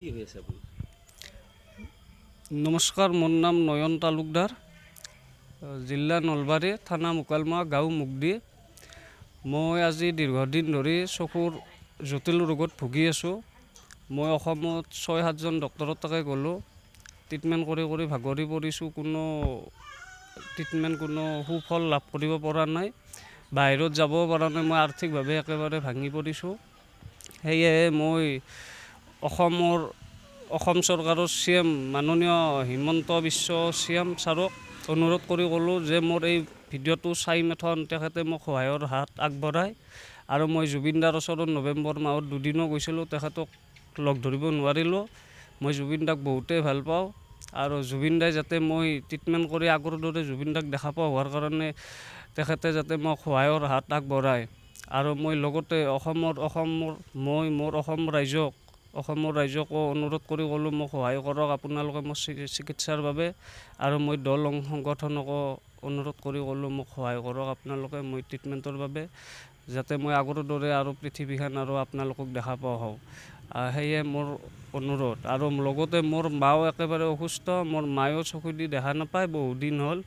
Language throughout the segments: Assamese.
কি হৈ আছে আপোনাৰ? নমস্কাৰ, মোৰ নাম নয়ন তালুকদাৰ, জিলা নলবাৰী, থানা মোকালমোৱা, গাঁও মুগদি। মই আজি দীৰ্ঘদিন ধৰি চকুৰ জটিল ৰোগত ভুগি আছোঁ। মই অসমত 6-7জন ডক্টৰৰ তাকে গ'লোঁ, ট্ৰিটমেণ্ট কৰি ভাগৰি পৰিছোঁ। কোনো সুফল লাভ কৰিব পৰা নাই, বাহিৰত যাব পৰা নাই। মই আৰ্থিকভাৱে একেবাৰে ভাঙি পৰিছোঁ। সেয়েহে মই অসম চৰকাৰৰ CM মাননীয় হিমন্ত বিশ্ব CM ছাৰক অনুৰোধ কৰি ক'লোঁ যে মোৰ এই ভিডিঅ'টো চাই মেথন তেখেতে মোক সহায়ৰ হাত আগবঢ়ায়। আৰু মই জুবিন দাৰ ওচৰত নৱেম্বৰ মাহত 2 দিনো গৈছিলোঁ, তেখেতক লগ ধৰিব নোৱাৰিলোঁ। মই জুবিন দাক বহুতেই ভাল পাওঁ আৰু জুবিন দাই যাতে মই ট্ৰিটমেণ্ট কৰি আগৰ দৰে জুবিন দাক দেখা পোৱা হোৱাৰ কাৰণে তেখেতে যাতে মোক সহায়ৰ হাত আগবঢ়ায়। আৰু মই লগতে মোৰ অসমৰ ৰাইজকো অনুৰোধ কৰি ক'লোঁ মোক সহায় কৰক আপোনালোকে মোৰ চিকিৎসাৰ বাবে। আৰু মই দল সংগঠনকো অনুৰোধ কৰি ক'লোঁ মোক সহায় কৰক আপোনালোকে মই ট্ৰিটমেণ্টৰ বাবে, যাতে মই আগৰ দৰে আৰু পৃথিৱীখন আৰু আপোনালোকক দেখা পোৱা হওঁ। সেয়ে মোৰ অনুৰোধ। আৰু লগতে মোৰ মাও একেবাৰে অসুস্থ, মোৰ মায়েও চকু দি দেখা নাপায় বহুদিন হ'ল।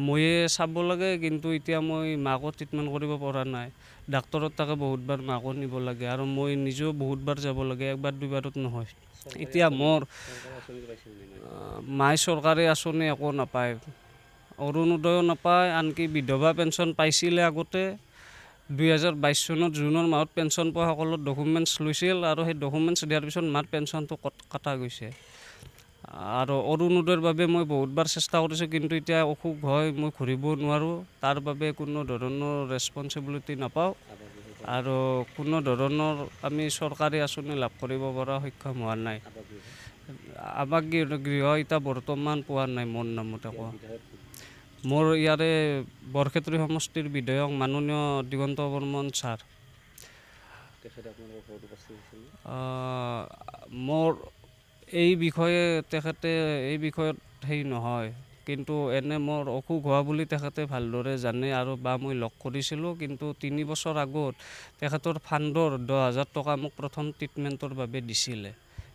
ময়ে চাব লাগে, কিন্তু এতিয়া মই মাকো ট্ৰিটমেণ্ট কৰিব পৰা নাই। ডাক্তৰৰ তাকে বহুতবাৰ মাকো নিব লাগে আৰু মই নিজেও বহুতবাৰ যাব লাগে, একবাৰ দুবাৰত নহয়। এতিয়া মোৰ মায়ে চৰকাৰী আঁচনি একো নাপায়, অৰুণোদয়ো নাপায়, আনকি বিধৱা পেঞ্চন পাইছিলে আগতে। 2022 চনত জুনৰ মাহত পেঞ্চন পোৱা সকলৰ ডকুমেণ্টছ লৈছিল আৰু সেই ডকুমেণ্টছ দিয়াৰ পিছত মাৰ পেঞ্চনটো কটা গৈছে। আৰু অৰুণোদয়ৰ বাবে মই বহুতবাৰ চেষ্টা কৰিছোঁ, কিন্তু এতিয়া অসুখ হয়, মই ঘূৰিব নোৱাৰোঁ। তাৰ বাবে কোনো ধৰণৰ ৰেচপনচিবিলিটি নাপাওঁ আৰু কোনো ধৰণৰ আমি চৰকাৰী আঁচনি লাভ কৰিব পৰা সক্ষম হোৱা নাই। আৱাস গৃহ এতিয়া বৰ্তমান পোৱা নাই মোৰ নামত একো। মোৰ ইয়াৰে বৰক্ষেত্ৰী সমষ্টিৰ বিধায়ক মাননীয় দিগন্ত বৰ্মন ছাৰ। মোৰ এই বিষয়ত নহয়, কিন্তু এনে মোৰ অসুখ হোৱা বুলি তেখেতে ভালদৰে জানে আৰু মই লগ কৰিছিলোঁ। কিন্তু 3 বছৰ আগত তেখেতৰ ফাণ্ডৰ 10,000 টকা মোক প্ৰথম ট্ৰিটমেণ্টৰ বাবে দিছিলে,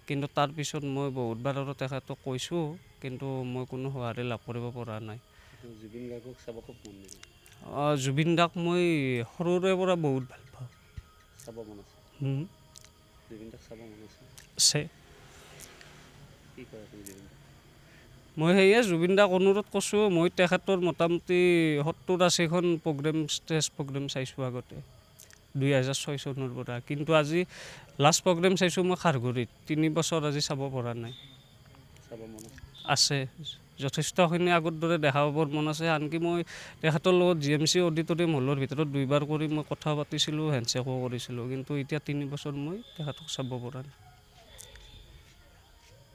কিন্তু তাৰপিছত মই বহুতবাৰ আৰু তেখেতক কৈছোঁ, কিন্তু মই কোনো সঁহাৰি লাভ কৰিব পৰা নাই। জুবিন দাক মই সৰুৰে পৰা বহুত ভাল পাওঁ। আছে। মই সেয়ে জুবিন দাক অনুৰোধ কৰিছোঁ। মই তেখেতৰ মোটামুটি 70-80খন ষ্টেজ প্ৰগ্ৰেম চাইছোঁ আগতে, 2006 চনৰ পৰা। কিন্তু আজি লাষ্ট প্ৰগ্ৰেম চাইছোঁ মই খাৰঘূলিত, 3 বছৰ আজি চাব পৰা নাই। আছে যথেষ্টখিনি আগৰ দৰে দেখা পাবৰ মন আছে। আনকি মই তেখেতৰ লগত GMC অডিটৰিয়াম হলৰ ভিতৰত 2 বাৰ কৰি মই কথা পাতিছিলোঁ, হেণ্ডশ্বেকো কৰিছিলোঁ, কিন্তু এতিয়া 3 বছৰ মই তেখেতক চাব পৰা নাই।